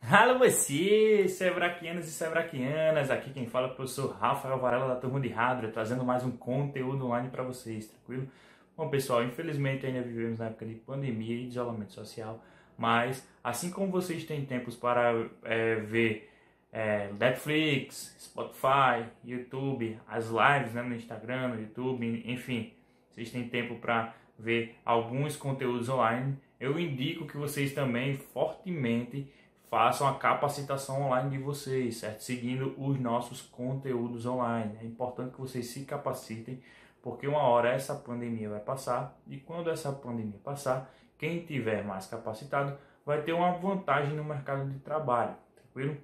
Alô você, sevraquianos e sevraquianas, aqui quem fala é o professor Rafael Varela da turma de Hardware, trazendo mais um conteúdo online para vocês, tranquilo? Bom pessoal, infelizmente ainda vivemos na época de pandemia e de isolamento social, mas assim como vocês têm tempos para ver Netflix, Spotify, YouTube, as lives, né, no Instagram, no YouTube, enfim, vocês têm tempo para ver alguns conteúdos online, eu indico que vocês também fortemente façam a capacitação online de vocês, certo? Seguindo os nossos conteúdos online. É importante que vocês se capacitem, porque uma hora essa pandemia vai passar e quando essa pandemia passar, quem tiver mais capacitado vai ter uma vantagem no mercado de trabalho, tranquilo?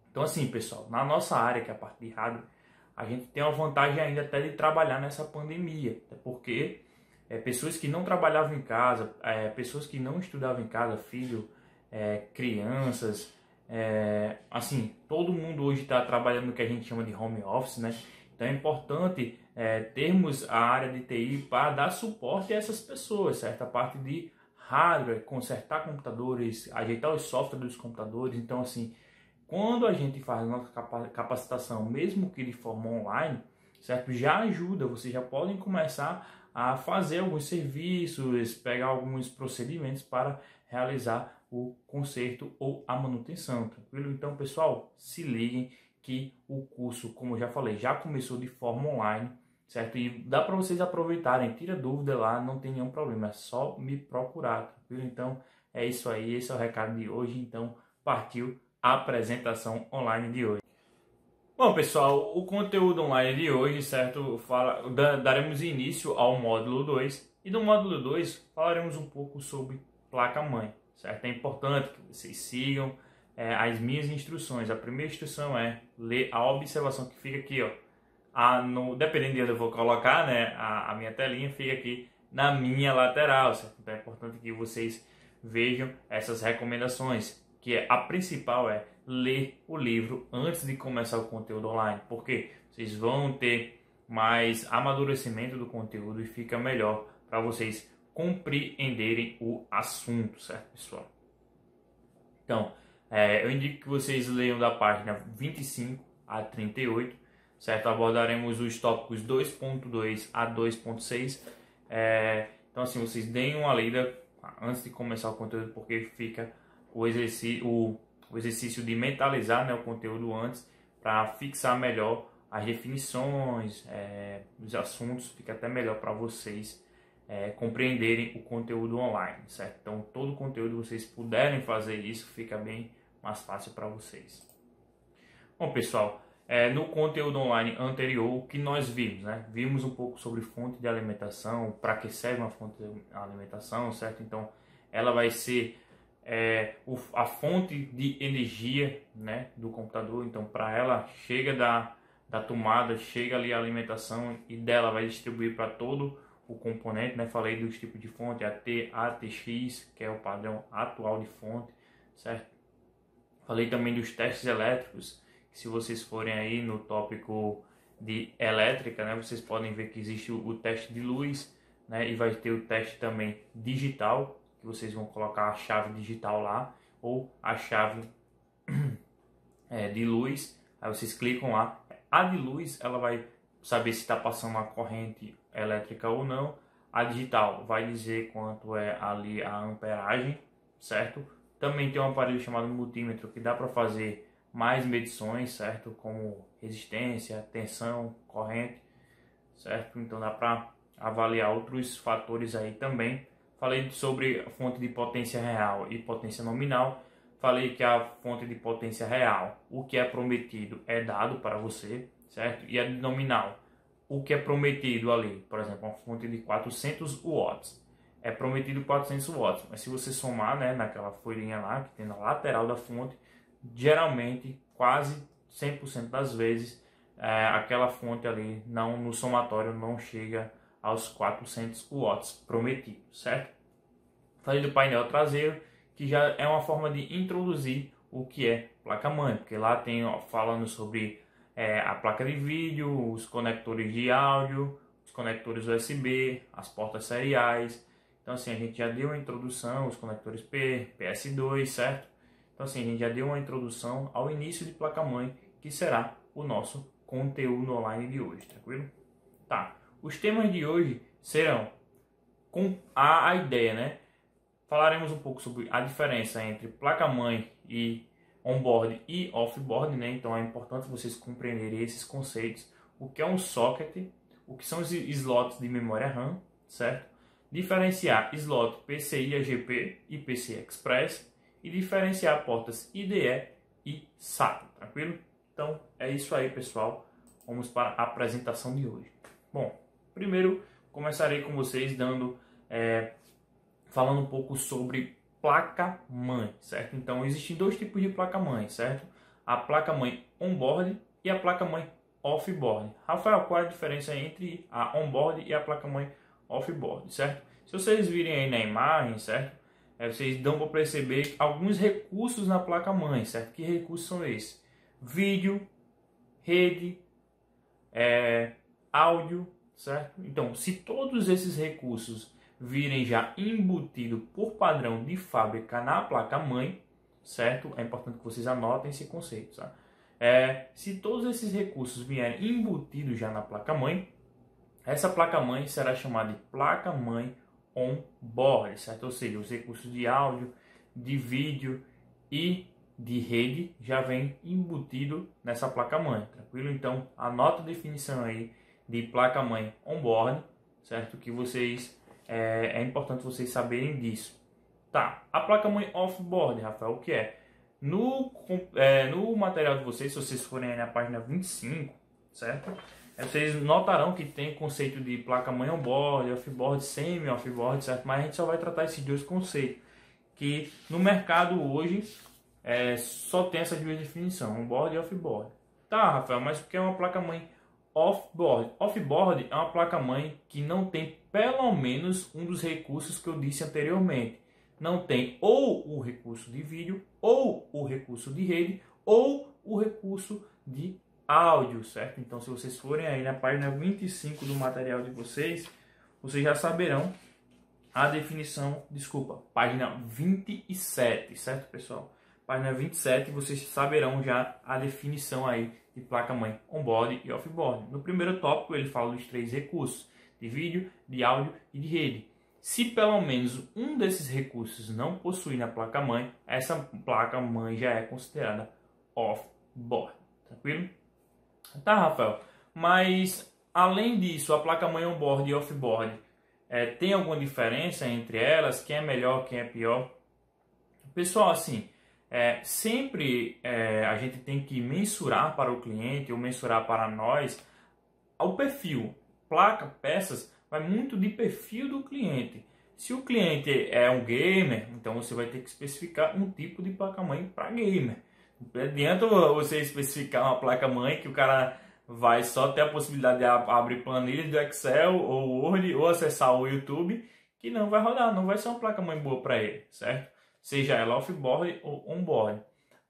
Então assim, pessoal, na nossa área, que é a parte de hardware, a gente tem uma vantagem ainda até de trabalhar nessa pandemia, até porque pessoas que não trabalhavam em casa, pessoas que não estudavam em casa, filho, crianças, assim, todo mundo hoje está trabalhando no que a gente chama de home office, né? Então é importante termos a área de TI para dar suporte a essas pessoas, certo? A parte de hardware, consertar computadores, ajeitar os softwares dos computadores. Então, assim, quando a gente faz a nossa capacitação, mesmo que de forma online, certo? Já ajuda, vocês já podem começar a fazer alguns serviços, pegar alguns procedimentos para realizar o conserto ou a manutenção, tranquilo? Então, pessoal, se liguem que o curso, como eu já falei, já começou de forma online, certo? E dá para vocês aproveitarem, tira dúvida lá, não tem nenhum problema, é só me procurar, tranquilo? Então, é isso aí, esse é o recado de hoje, então partiu a apresentação online de hoje. Bom, pessoal, o conteúdo online de hoje, certo? Daremos início ao módulo 2 e no módulo 2 falaremos um pouco sobre placa-mãe, certo? É importante que vocês sigam as minhas instruções. A primeira instrução é ler a observação que fica aqui, ó. Dependendo de onde eu vou colocar, né, a minha telinha fica aqui na minha lateral, certo? Então é importante que vocês vejam essas recomendações, que a principal é ler o livro antes de começar o conteúdo online, porque vocês vão ter mais amadurecimento do conteúdo e fica melhor para vocês compreenderem o assunto, certo, pessoal? Então, eu indico que vocês leiam da página 25 a 38, certo? Abordaremos os tópicos 2.2 a 2.6. Então, assim, vocês deem uma lida antes de começar o conteúdo, porque fica o exercício de mentalizar, né, o conteúdo antes, para fixar melhor as definições, os assuntos, fica até melhor para vocês compreenderem o conteúdo online, certo? Então, todo o conteúdo vocês puderem fazer isso, fica bem mais fácil para vocês. Bom, pessoal, no conteúdo online anterior, o que nós vimos, né? Vimos um pouco sobre fonte de alimentação, para que serve uma fonte de alimentação, certo? Então, ela vai ser a fonte de energia, né, do computador. Então, para ela, chega da tomada, chega ali a alimentação e dela vai distribuir para todo o componente, né? Falei dos tipos de fonte, ATX, que é o padrão atual de fonte, certo? Falei também dos testes elétricos, que se vocês forem aí no tópico de elétrica, né, vocês podem ver que existe o teste de luz, né, e vai ter o teste também digital, que vocês vão colocar a chave digital lá, ou a chave de luz, aí vocês clicam lá. A de luz, ela vai saber se está passando uma corrente elétrica ou não. A digital vai dizer quanto é ali a amperagem, certo? Também tem um aparelho chamado multímetro que dá para fazer mais medições, certo? Como resistência, tensão, corrente, certo? Então dá para avaliar outros fatores aí também. Falei sobre a fonte de potência real e potência nominal. Falei que a fonte de potência real, o que é prometido é dado para você, certo? E a nominal, o que é prometido ali, por exemplo, uma fonte de 400 watts. É prometido 400 watts, mas se você somar, né, naquela folhinha lá, que tem na lateral da fonte, geralmente, quase 100% das vezes, aquela fonte ali, não, no somatório, não chega aos 400 watts prometidos, certo? Falei do painel traseiro, que já é uma forma de introduzir o que é placa-mãe, porque lá tem falando sobre a placa de vídeo, os conectores de áudio, os conectores USB, as portas seriais. Então assim, a gente já deu a introdução, os conectores PS2, certo? Então assim, a gente já deu uma introdução ao início de placa-mãe, que será o nosso conteúdo online de hoje, tranquilo? Tá, os temas de hoje serão com a ideia, né? Falaremos um pouco sobre a diferença entre placa-mãe e onboard e offboard, né? Então é importante vocês compreenderem esses conceitos. O que é um socket, o que são os slots de memória RAM, certo? Diferenciar slot PCI AGP e PCI Express e diferenciar portas IDE e SATA, tranquilo? Então é isso aí, pessoal. Vamos para a apresentação de hoje. Bom, primeiro começarei com vocês falando um pouco sobre placa-mãe, certo? Então, existem dois tipos de placa-mãe, certo? A placa-mãe on-board e a placa-mãe off-board. Rafael, qual é a diferença entre a on-board e a placa-mãe off-board, certo? Se vocês virem aí na imagem, certo? Vocês dão para perceber alguns recursos na placa-mãe, certo? Que recursos são esses? Vídeo, rede, áudio, certo? Então, se todos esses recursos virem já embutido por padrão de fábrica na placa-mãe, certo? É importante que vocês anotem esse conceito, tá? Se todos esses recursos vierem embutidos já na placa-mãe, essa placa-mãe será chamada de placa-mãe on-board, certo? Ou seja, os recursos de áudio, de vídeo e de rede já vem embutido nessa placa-mãe, tranquilo? Então, anota a definição aí de placa-mãe on-board, certo? Que vocês é importante vocês saberem disso. Tá, a placa-mãe off-board, Rafael, o que é? No material de vocês, se vocês forem aí na página 25, certo? Vocês notarão que tem conceito de placa-mãe on-board, off-board, semi-off-board, certo? Mas a gente só vai tratar esses dois conceitos, que no mercado hoje só tem essas duas definições, on-board e off-board. Tá, Rafael, mas o que é uma placa-mãe off-board? Off-board é uma placa-mãe que não tem pelo menos um dos recursos que eu disse anteriormente. Não tem ou o recurso de vídeo, ou o recurso de rede, ou o recurso de áudio, certo? Então, se vocês forem aí na página 25 do material de vocês, vocês já saberão a definição, página 27, certo, pessoal? Página 27, vocês saberão já a definição aí de placa-mãe on-board e off-board. No primeiro tópico, ele fala dos três recursos, de vídeo, de áudio e de rede. Se pelo menos um desses recursos não possui na placa-mãe, essa placa-mãe já é considerada off-board, tranquilo? Tá, Rafael, mas além disso, a placa-mãe on-board e off-board tem alguma diferença entre elas? Quem é melhor, quem é pior? Pessoal, assim, sempre a gente tem que mensurar para o cliente ou mensurar para nós o perfil. Placa, peças, vai muito de perfil do cliente. Se o cliente é um gamer, então você vai ter que especificar um tipo de placa-mãe para gamer. Não adianta você especificar uma placa-mãe que o cara vai só ter a possibilidade de abrir planilhas do Excel ou Word ou acessar o YouTube, que não vai rodar, não vai ser uma placa-mãe boa para ele, certo? Seja ela off-board ou on-board.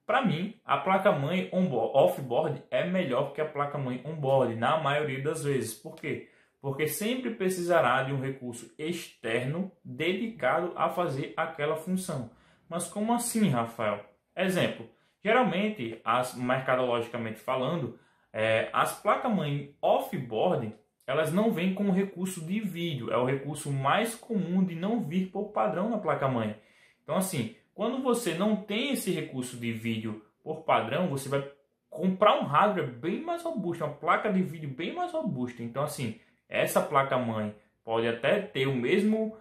Para mim, a placa-mãe off-board é melhor que a placa-mãe on-board, na maioria das vezes. Por quê? Porque sempre precisará de um recurso externo dedicado a fazer aquela função. Mas como assim, Rafael? Exemplo, geralmente, mercadologicamente falando, as placas-mãe off-board, elas não vêm com o recurso de vídeo. É o recurso mais comum de não vir por padrão na placa-mãe. Então, assim, quando você não tem esse recurso de vídeo por padrão, você vai comprar um hardware bem mais robusto, uma placa de vídeo bem mais robusta. Então, assim, essa placa-mãe pode até ter o mesmo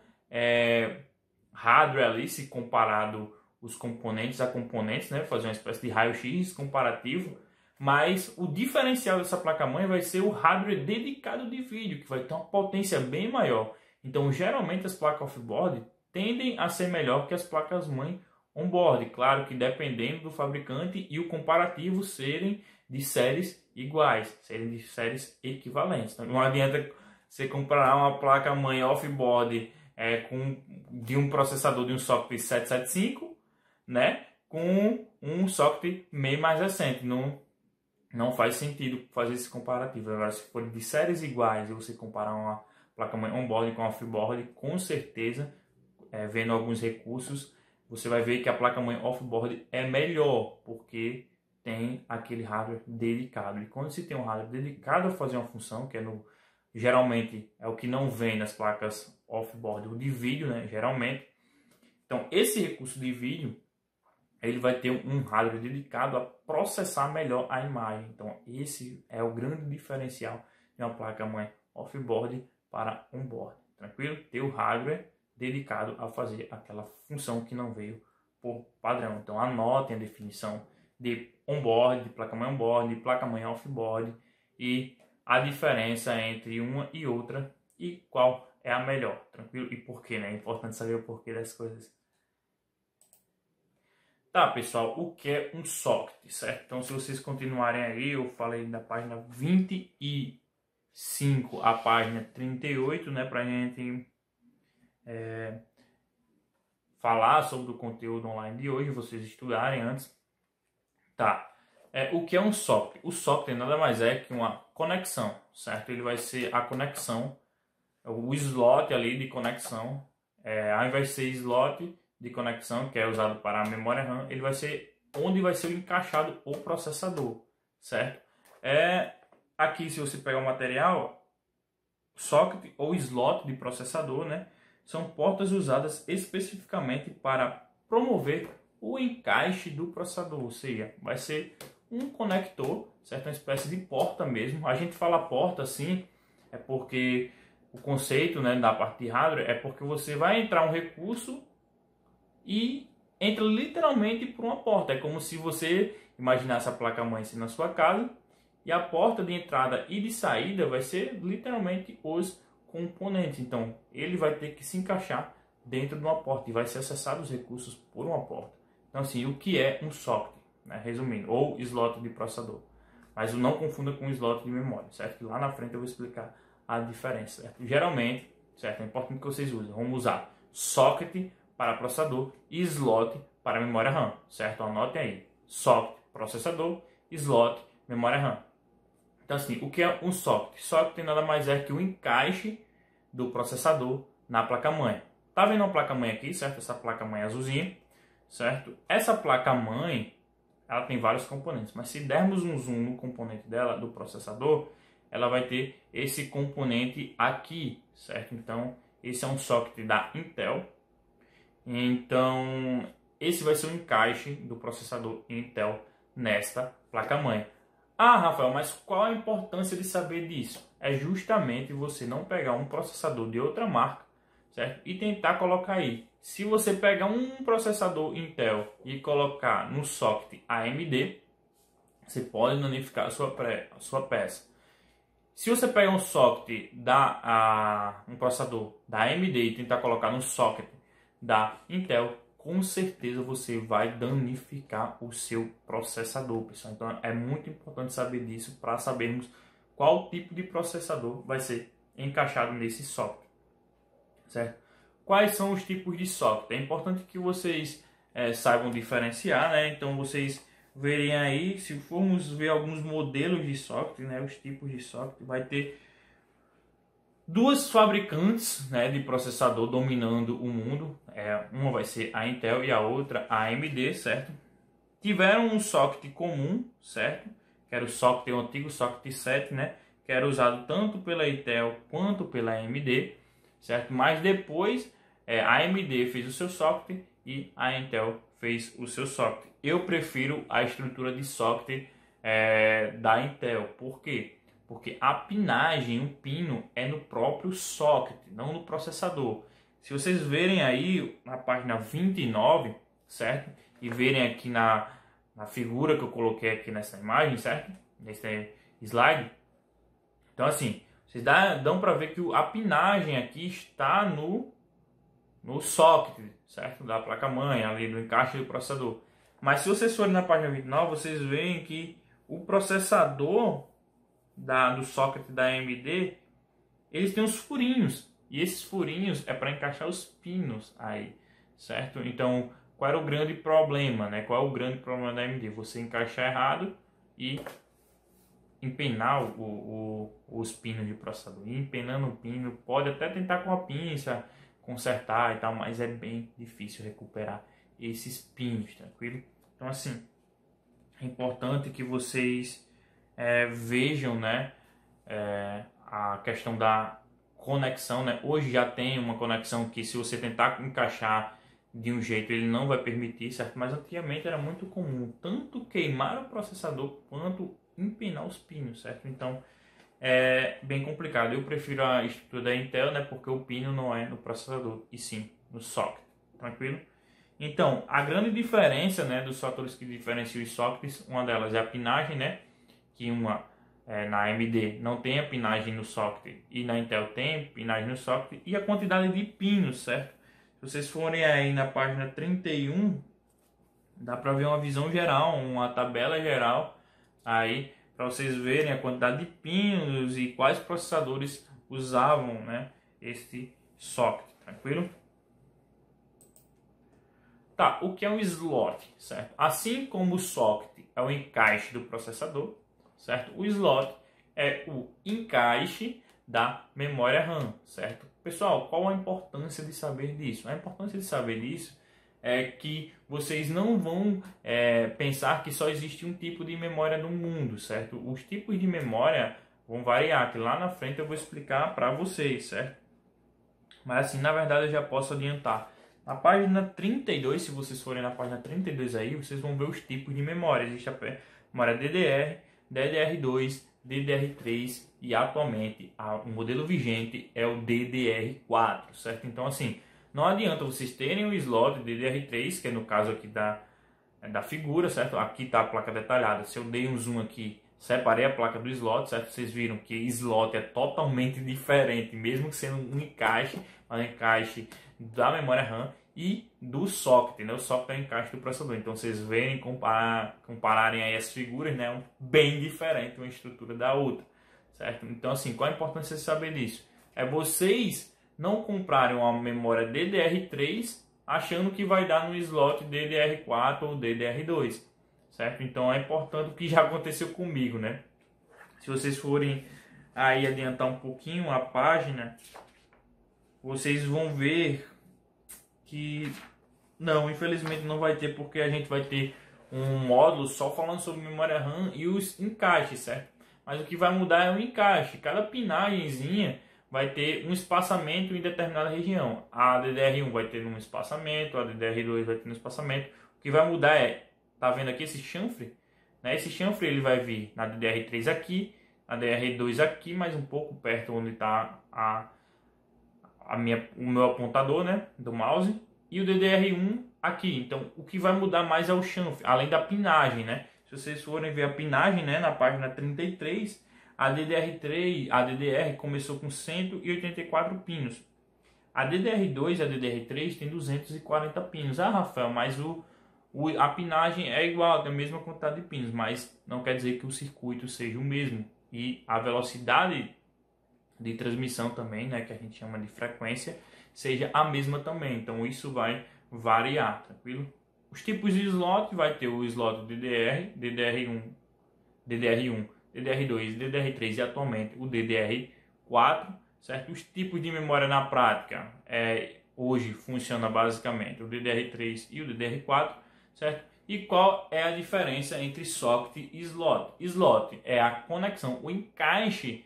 hardware ali, se comparado os componentes a componentes, né? Fazer uma espécie de raio-x comparativo. Mas o diferencial dessa placa-mãe vai ser o hardware dedicado de vídeo, que vai ter uma potência bem maior. Então, geralmente, as placas off-board tendem a ser melhor que as placas-mãe on-board. Claro que dependendo do fabricante e o comparativo serem de séries iguais, serem de séries equivalentes. Então, não adianta você comprar uma placa-mãe off-board de um processador de um socket 775, né, com um socket meio mais recente. Não faz sentido fazer esse comparativo. Agora, se for de séries iguais e você comparar uma placa-mãe on-board com off-board, com certeza, vendo alguns recursos, você vai ver que a placa-mãe off-board é melhor, porque tem aquele hardware dedicado. E quando se tem um hardware dedicado a fazer uma função, que geralmente é o que não vem nas placas off-board, o de vídeo, né, geralmente. Então, esse recurso de vídeo, ele vai ter um hardware dedicado a processar melhor a imagem. Então, esse é o grande diferencial de uma placa-mãe off-board para on-board. Tranquilo? Ter o hardware dedicado a fazer aquela função que não veio por padrão. Então, anotem a definição de on-board, de placa-mãe on-board, de placa-mãe off-board e a diferença entre uma e outra e qual é a melhor. Tranquilo? E por quê, né? É importante saber o porquê das coisas. Tá, pessoal, o que é um socket, certo? Então, se vocês continuarem aí, eu falei da página 25 à página 38, né, pra gente falar sobre o conteúdo online de hoje, vocês estudarem antes. Tá, o que é um socket? O socket nada mais é que uma conexão, certo? Ele vai ser a conexão, o slot ali de conexão, ao invés de ser slot de conexão, que é usado para a memória RAM, ele vai ser onde vai ser encaixado o processador, certo? Aqui, se você pegar o material, socket ou slot de processador, né, são portas usadas especificamente para promover o encaixe do processador, ou seja, vai ser um conector, certo? Uma espécie de porta mesmo. A gente fala porta assim, é porque o conceito, né, da parte de hardware é porque você vai entrar um recurso e entra literalmente por uma porta. É como se você imaginasse a placa-mãe assim na sua casa e a porta de entrada e de saída vai ser literalmente os componentes. Então, ele vai ter que se encaixar dentro de uma porta e vai ser acessado os recursos por uma porta. Então, assim, o que é um socket, né? Resumindo, ou slot de processador. Mas não confunda com slot de memória, certo? Que lá na frente eu vou explicar a diferença, certo? Geralmente, certo? É importante que vocês usem. Vamos usar socket para processador e slot para memória RAM, certo? Anotem aí. Socket, processador, slot, memória RAM. Então, assim, o que é um socket? Socket nada mais é que o encaixe do processador na placa-mãe. Tá vendo a placa-mãe aqui, certo? Essa placa-mãe azulzinha, certo? Essa placa-mãe, ela tem vários componentes, mas se dermos um zoom no componente dela, do processador, ela vai ter esse componente aqui, certo? Então, esse é um socket da Intel. Então, esse vai ser o encaixe do processador Intel nesta placa-mãe. Ah, Rafael, mas qual a importância de saber disso? É justamente você não pegar um processador de outra marca, certo? E tentar colocar aí. Se você pegar um processador Intel e colocar no socket AMD, você pode danificar a sua peça. Se você pegar um socket um processador da AMD e tentar colocar no socket da Intel, com certeza você vai danificar o seu processador, pessoal. Então é muito importante saber disso para sabermos qual tipo de processador vai ser encaixado nesse socket, certo? Quais são os tipos de socket? É importante que vocês saibam diferenciar, né? Então vocês verem aí, se formos ver alguns modelos de socket, né, os tipos de socket, vai ter duas fabricantes, né, de processador dominando o mundo. Uma vai ser a Intel e a outra a AMD, certo? Tiveram um socket comum, certo? Que era o antigo socket 7, né? Que era usado tanto pela Intel quanto pela AMD, certo? Mas depois a AMD fez o seu socket e a Intel fez o seu socket. Eu prefiro a estrutura de socket da Intel. Por quê? Porque a pinagem, o pino, é no próprio socket, não no processador. Se vocês verem aí na página 29, certo? E verem aqui na figura que eu coloquei aqui nessa imagem, certo? Nesse slide. Então, assim, vocês dão para ver que a pinagem aqui está no socket, certo? Da placa-mãe, ali do encaixe do processador. Mas se vocês forem na página 29, vocês veem que o processador do socket da AMD, eles têm os furinhos. E esses furinhos é para encaixar os pinos aí, certo? Então, qual era o grande problema, né? Qual é o grande problema da AMD? Você encaixar errado e empenar os pinos de processador. E empenando o pino, pode até tentar com a pinça consertar e tal, mas é bem difícil recuperar esses pinos, tranquilo? Então assim, é importante que vocês vejam, né, a questão da conexão, né? Hoje já tem uma conexão que se você tentar encaixar de um jeito ele não vai permitir, certo? Mas antigamente era muito comum tanto queimar o processador quanto empinar os pinos, certo? Então é bem complicado. Eu prefiro a estrutura da Intel, né? Porque o pino não é no processador e sim no socket, tranquilo? Então a grande diferença, né, dos fatores que diferenciam os sockets, uma delas é a pinagem, né? Que na AMD não tem a pinagem no socket e na Intel tem pinagem no socket, e a quantidade de pinos, certo? Se vocês forem aí na página 31, dá para ver uma visão geral, uma tabela geral aí para vocês verem a quantidade de pinos e quais processadores usavam, né, este socket, tranquilo? Tá, o que é um slot, certo? Assim como o socket é o encaixe do processador, certo? O slot é o encaixe da memória RAM, certo? Pessoal, qual a importância de saber disso? A importância de saber disso é que vocês não vão pensar que só existe um tipo de memória no mundo, certo? Os tipos de memória vão variar, que lá na frente eu vou explicar para vocês, certo? Mas assim, na verdade eu já posso adiantar. Na página 32, se vocês forem na página 32 aí, vocês vão ver os tipos de memória. Existe a memória DDR, DDR2, DDR3 e atualmente o modelo vigente é o DDR4, certo? Então assim, não adianta vocês terem o slot DDR3, que é no caso aqui da figura, certo? Aqui está a placa detalhada. Se eu dei um zoom aqui, separei a placa do slot, certo? Vocês viram que slot é totalmente diferente, mesmo que sendo um encaixe, mas um encaixe da memória RAM e do socket, né? O socket é o encaixe do processador. Então vocês verem, compararem aí as figuras, né? Bem diferente uma estrutura da outra, certo? Então assim, qual a importância de saber disso? É vocês não comprarem uma memória DDR3 achando que vai dar no slot DDR4 ou DDR2, certo? Então é importante o que já aconteceu comigo, né? Se vocês forem aí adiantar um pouquinho a página, vocês vão ver que não, infelizmente não vai ter, porque a gente vai ter um módulo só falando sobre memória RAM e os encaixes, certo? Mas o que vai mudar é o encaixe. Cada pinagemzinha vai ter um espaçamento em determinada região. A DDR1 vai ter um espaçamento, a DDR2 vai ter um espaçamento. O que vai mudar tá vendo aqui esse chanfre? Né? Esse chanfre ele vai vir na DDR3 aqui, na DDR2 aqui, mais um pouco perto onde está o meu apontador, né, do mouse, e o DDR1 aqui. Então, o que vai mudar mais é o chanfre, além da pinagem, né? Se vocês forem ver a pinagem, né, na página 33, a DDR começou com 184 pinos. A DDR2 e a DDR3 tem 240 pinos. Ah, Rafael, mas a pinagem é igual, tem a mesma quantidade de pinos, mas não quer dizer que o circuito seja o mesmo. E a velocidade de transmissão também, né, que a gente chama de frequência, seja a mesma também. Então isso vai variar, tranquilo? Os tipos de slot, vai ter o slot DDR, DDR1, DDR2, DDR3 e atualmente o DDR4, certo? Os tipos de memória na prática hoje funciona basicamente o DDR3 e o DDR4, certo? E qual é a diferença entre socket e slot? Slot é a conexão, o encaixe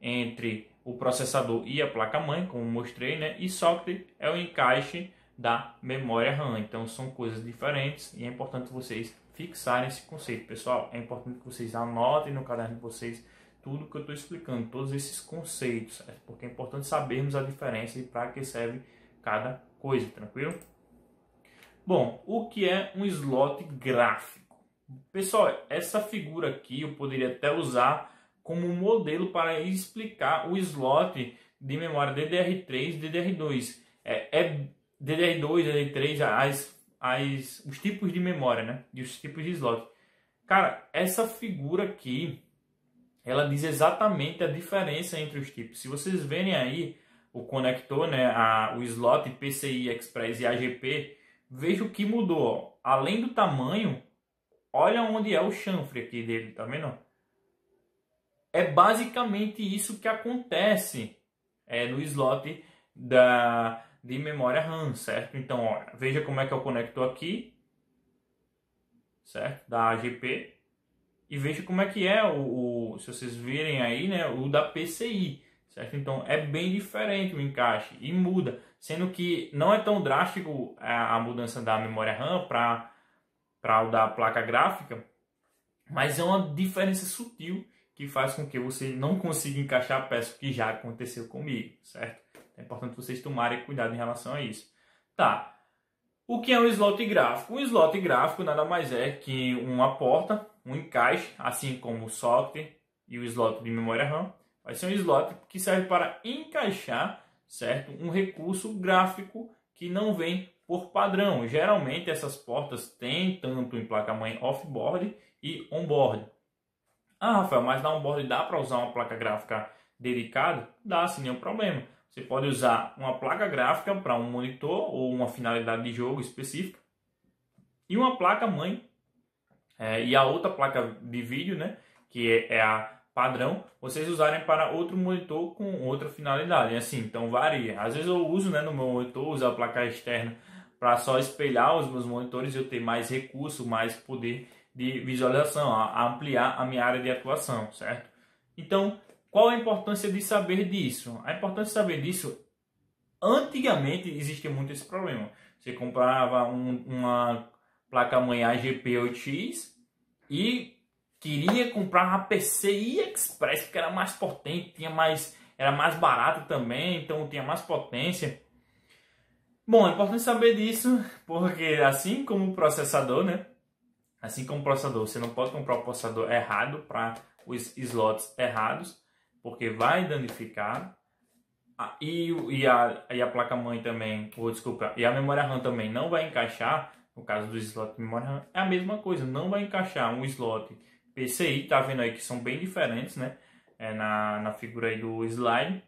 entre o processador e a placa-mãe, como mostrei, né? E socket é o encaixe da memória RAM. Então são coisas diferentes e é importante vocês fixarem esse conceito, pessoal. É importante que vocês anotem no caderno de vocês tudo que eu estou explicando, todos esses conceitos, certo? Porque é importante sabermos a diferença e para que serve cada coisa, tranquilo? Bom, o que é um slot gráfico? Pessoal, essa figura aqui eu poderia até usar como modelo para explicar o slot de memória DDR3 e DDR2. DDR2, DDR3, os tipos de memória, né? E os tipos de slot. Cara, essa figura aqui, ela diz exatamente a diferença entre os tipos. Se vocês verem aí o conector, né? O slot PCI Express e AGP, veja o que mudou. Além do tamanho, olha onde é o chanfre aqui dele, tá vendo? É basicamente isso que acontece no slot de memória RAM, certo? Então, ó, veja como é que eu conecto aqui, certo? Da AGP. E veja como é que é se vocês virem aí, né, o da PCI, certo? Então é bem diferente o encaixe e muda, sendo que não é tão drástico a mudança da memória RAM para o da placa gráfica, mas é uma diferença sutil que faz com que você não consiga encaixar a peça, que já aconteceu comigo, certo? É importante vocês tomarem cuidado em relação a isso. Tá. O que é um slot gráfico? Um slot gráfico nada mais é que uma porta, um encaixe, assim como o socket e o slot de memória RAM. Vai ser um slot que serve para encaixar, certo, um recurso gráfico que não vem por padrão. Geralmente essas portas têm tanto em placa-mãe off-board e on-board. Ah, Rafael, mas na on-board dá para usar uma placa gráfica dedicada? Dá, sem nenhum problema. Você pode usar uma placa gráfica para um monitor ou uma finalidade de jogo específica e uma placa-mãe e a outra placa de vídeo, né, que é a padrão, vocês usarem para outro monitor com outra finalidade. Assim, então varia. Às vezes eu uso, né, no meu monitor, uso a placa externa para só espelhar os meus monitores e eu ter mais recurso, mais poder de visualização, a ampliar a minha área de atuação, certo? Então, qual a importância de saber disso? A importância de saber disso, antigamente existia muito esse problema. Você comprava uma placa-mãe AGP8X e queria comprar uma PCI Express, porque era mais potente, era mais barato também, então tinha mais potência. Bom, é importante saber disso, porque assim como o processador, né? Assim como o processador, você não pode comprar o processador errado para os slots errados, porque vai danificar. E a placa-mãe também, ou desculpa, e a memória RAM também não vai encaixar, no caso do slot de memória RAM, é a mesma coisa, não vai encaixar um slot PCI, tá vendo aí que são bem diferentes, né? Na figura aí do slide,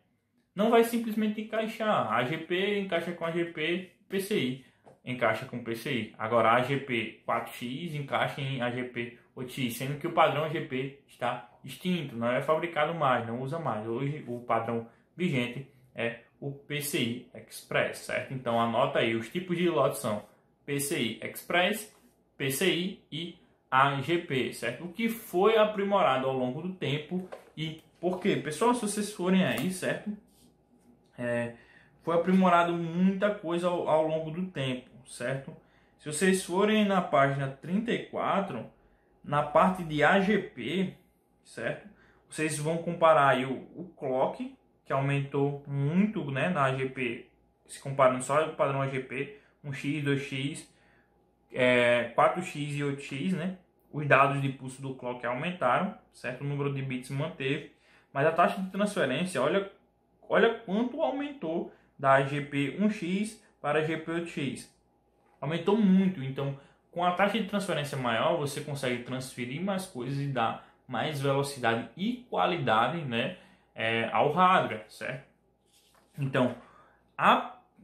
não vai simplesmente encaixar. A AGP encaixa com a AGP, PCI encaixa com PCI. Agora a AGP 4X encaixa em AGP 8X, sendo que o padrão AGP está extinto, não é fabricado mais, não usa mais. Hoje o padrão vigente é o PCI Express, certo? Então anota aí, os tipos de lotes são PCI Express, PCI e AGP, certo? O que foi aprimorado ao longo do tempo e por quê? Pessoal, se vocês forem aí, certo? Foi aprimorado muita coisa ao longo do tempo, certo? Se vocês forem na página 34, na parte de AGP, certo? Vocês vão comparar aí o clock, que aumentou muito, né, na AGP, se comparando só o padrão AGP, 1x, 2x, 4x e 8x, né? Os dados de pulso do clock aumentaram, certo? O número de bits manteve, mas a taxa de transferência, olha quanto aumentou da AGP 1x para a AGP 8x. Aumentou muito, então com a taxa de transferência maior, você consegue transferir mais coisas e dar mais velocidade e qualidade, né, ao hardware, certo? Então,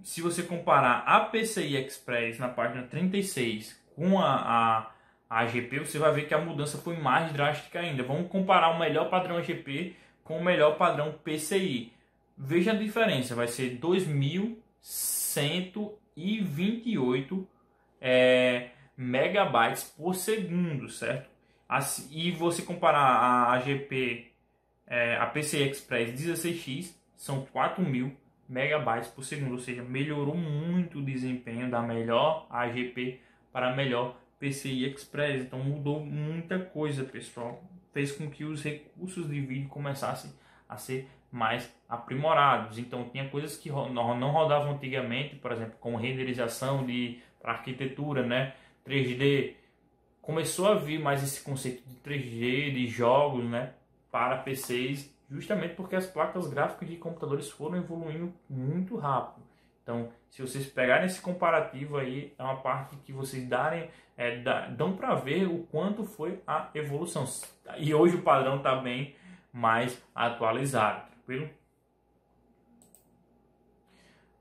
se você comparar a PCI Express na página 36 com a AGP, você vai ver que a mudança foi mais drástica ainda. Vamos comparar o melhor padrão AGP com o melhor padrão PCI. Veja a diferença, vai ser 2.128 megabytes por segundo, certo? Assim, e você comparar a AGP, a PCI Express 16X, são 4.000 megabytes por segundo, ou seja, melhorou muito o desempenho da melhor AGP para a melhor PCI Express. Então mudou muita coisa, pessoal. Fez com que os recursos de vídeo começassem a ser mais aprimorados. Então tinha coisas que não rodavam antigamente, por exemplo, como renderização para arquitetura, né, 3D. Começou a vir mais esse conceito de 3D, de jogos, né, para PCs, justamente porque as placas gráficas de computadores foram evoluindo muito rápido. Então, se vocês pegarem esse comparativo aí, é uma parte que vocês dão para ver o quanto foi a evolução. E hoje o padrão está bem mais atualizado, tranquilo?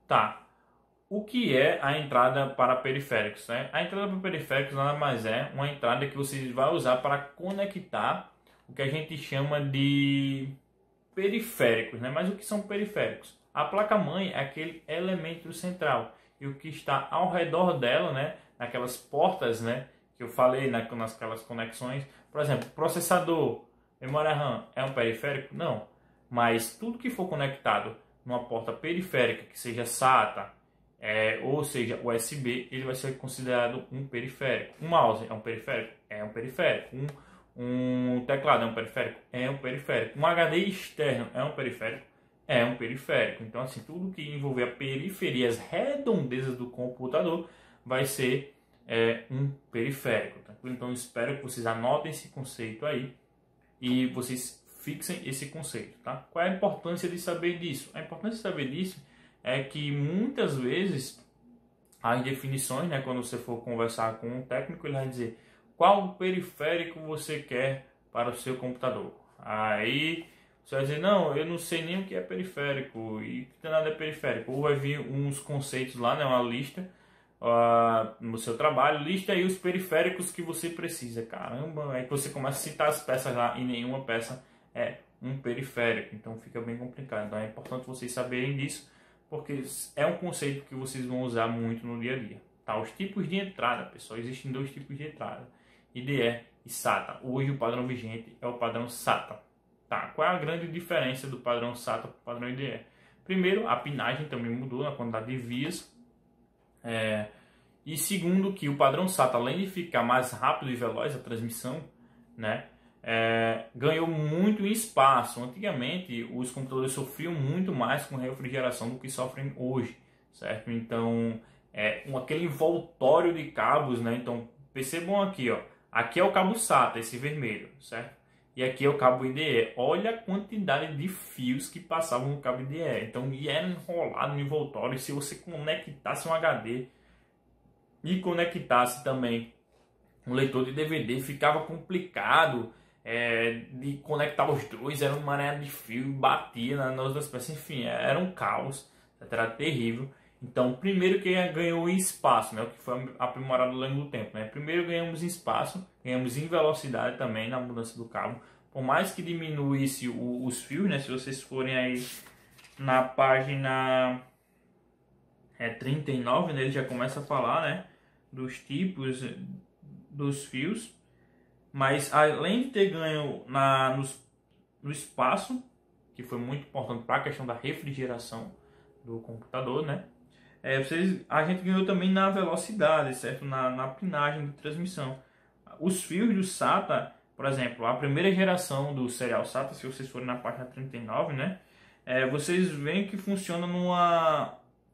Tá. O que é a entrada para periféricos, né? A entrada para periféricos nada mais é uma entrada que você vai usar para conectar o que a gente chama de periféricos, né? Mas o que são periféricos? A placa-mãe é aquele elemento central. E o que está ao redor dela, né, naquelas portas, né, que eu falei, naquelas conexões. Por exemplo, processador, memória RAM, é um periférico? Não. Mas tudo que for conectado numa porta periférica, que seja SATA, ou seja, USB, ele vai ser considerado um periférico. Um mouse é um periférico? É um periférico. Um teclado é um periférico? É um periférico. Um HD externo é um periférico? É um periférico. Então, assim, tudo que envolver a periferia, as redondezas do computador, vai ser um periférico. Tá? Então, espero que vocês anotem esse conceito aí e vocês fixem esse conceito. Tá? Qual é a importância de saber disso? A importância de saber disso é que muitas vezes as definições, né, quando você for conversar com um técnico, ele vai dizer qual periférico você quer para o seu computador. Aí você vai dizer, não, eu não sei nem o que é periférico e que nada é periférico. Ou vai vir uns conceitos lá, né, uma lista no seu trabalho, lista aí os periféricos que você precisa. Caramba, aí você começa a citar as peças lá e nenhuma peça é um periférico. Então fica bem complicado. Então é importante vocês saberem disso, porque é um conceito que vocês vão usar muito no dia a dia. Tá? Os tipos de entrada, pessoal, existem dois tipos de entrada, IDE e SATA. Hoje o padrão vigente é o padrão SATA. Tá? Qual é a grande diferença do padrão SATA para o padrão IDE? Primeiro, a pinagem também mudou na quantidade de vias. E segundo, que o padrão SATA, além de ficar mais rápido e veloz a transmissão, né, ganhou muito em espaço. Antigamente, os computadores sofriam muito mais com refrigeração do que sofrem hoje, certo? Então, aquele envoltório de cabos, né? Então, percebam aqui, ó, aqui é o cabo SATA, esse vermelho, certo? E aqui é o cabo IDE. Olha a quantidade de fios que passavam no cabo IDE. Então, era enrolado no envoltório. E se você conectasse um HD e conectasse também um leitor de DVD, ficava complicado de conectar os dois. Era uma mané de fio, batia nas duas peças. Enfim, era um caos. Era terrível. Então, primeiro que ganhou em espaço, né? O que foi aprimorado ao longo do tempo, né? Primeiro ganhamos em espaço, ganhamos em velocidade também na mudança do cabo. Por mais que diminuísse os fios, né? Se vocês forem aí na página 39, né? Ele já começa a falar, né, dos tipos dos fios. Mas além de ter ganho no espaço, que foi muito importante para a questão da refrigeração do computador, né? A gente ganhou também na velocidade, certo? Na pinagem de transmissão. Os fios do SATA, por exemplo, a primeira geração do serial SATA, se vocês forem na página 39, né? Vocês veem que funciona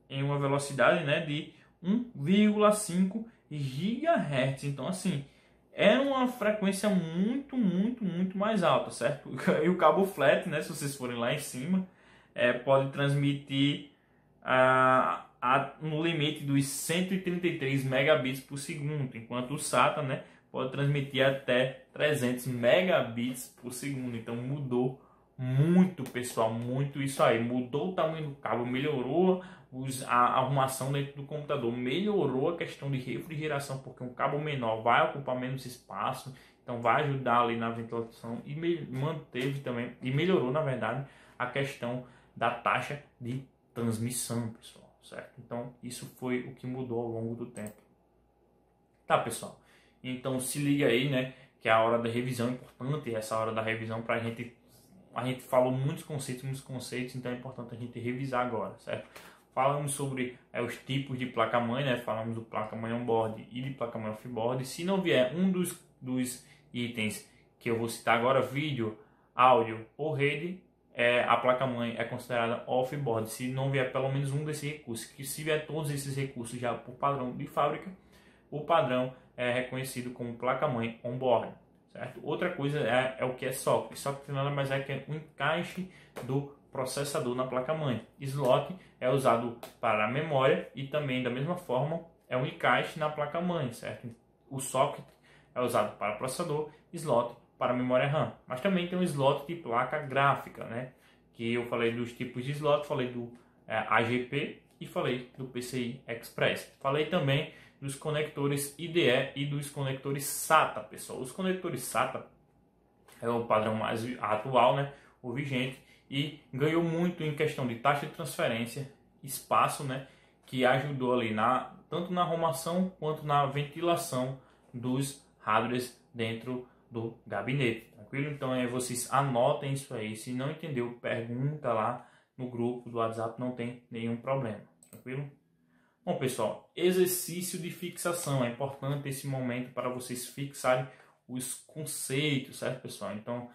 em uma velocidade, né, de 1,5 GHz. Então, assim, é uma frequência muito, muito, muito mais alta, certo? E o cabo flat, né, se vocês forem lá em cima, pode transmitir no limite dos 133 megabits por segundo, enquanto o SATA, né, pode transmitir até 300 megabits por segundo. Então mudou muito, pessoal, muito isso aí. Mudou o tamanho do cabo, melhorou a arrumação dentro do computador, melhorou a questão de refrigeração, porque um cabo menor vai ocupar menos espaço, então vai ajudar ali na ventilação, e manteve também, e melhorou, na verdade, a questão da taxa de transmissão, pessoal, certo? Então isso foi o que mudou ao longo do tempo. Tá, pessoal? Então se liga aí, né, que a hora da revisão é importante, essa hora da revisão a gente falou muitos conceitos, então é importante a gente revisar agora, certo? Falamos sobre os tipos de placa-mãe, né? Falamos do placa-mãe on-board e de placa-mãe off-board. Se não vier um dos itens que eu vou citar agora, vídeo, áudio ou rede, a placa-mãe é considerada off-board. Se não vier pelo menos um desses recursos, que se vier todos esses recursos já por padrão de fábrica, o padrão é reconhecido como placa-mãe on-board, certo? Outra coisa é o que é socket. Socket nada mais é que um encaixe do processador na placa-mãe. Slot é usado para a memória e também, da mesma forma, é um encaixe na placa-mãe, certo? O socket é usado para processador, slot para memória RAM. Mas também tem um slot de placa gráfica, né? Que eu falei dos tipos de slot, falei do AGP e falei do PCI Express. Falei também dos conectores IDE e dos conectores SATA, pessoal. Os conectores SATA é o padrão mais atual, né? O vigente. e ganhou muito em questão de taxa de transferência, espaço, né, que ajudou ali tanto na arrumação quanto na ventilação dos hardwares dentro do gabinete, tranquilo? Então vocês anotem isso aí, se não entendeu, pergunta lá no grupo do WhatsApp, não tem nenhum problema, tranquilo? Bom, pessoal, exercício de fixação, é importante esse momento para vocês fixarem os conceitos, certo, pessoal? Então,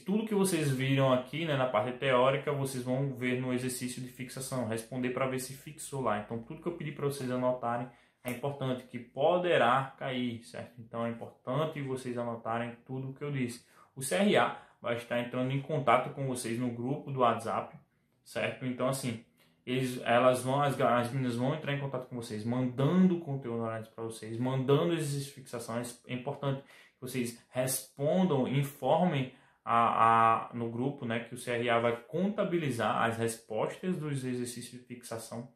tudo que vocês viram aqui, né, na parte teórica, vocês vão ver no exercício de fixação, responder para ver se fixou lá. Então, tudo que eu pedi para vocês anotarem é importante, que poderá cair, certo? Então, é importante vocês anotarem tudo o que eu disse. O CRA vai estar entrando em contato com vocês no grupo do WhatsApp, certo? Então, assim, as meninas vão entrar em contato com vocês, mandando conteúdo para vocês, mandando exercícios de fixação. É importante que vocês respondam, informem no grupo, né, que o CRA vai contabilizar as respostas dos exercícios de fixação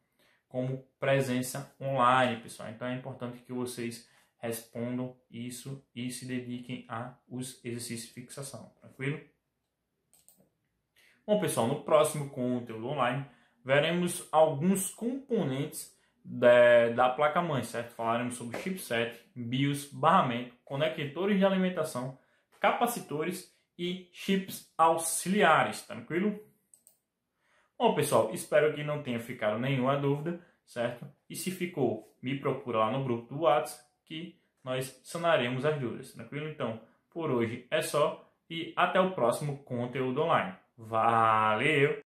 como presença online, pessoal. Então é importante que vocês respondam isso e se dediquem aos exercícios de fixação, tranquilo? Bom, pessoal, no próximo conteúdo online veremos alguns componentes da placa-mãe, certo? Falaremos sobre chipset, BIOS, barramento, conectores de alimentação, capacitores e chips auxiliares, tranquilo? Bom, pessoal, espero que não tenha ficado nenhuma dúvida, certo? E se ficou, me procura lá no grupo do WhatsApp que nós sanaremos as dúvidas, tranquilo? Então, por hoje é só e até o próximo conteúdo online. Valeu!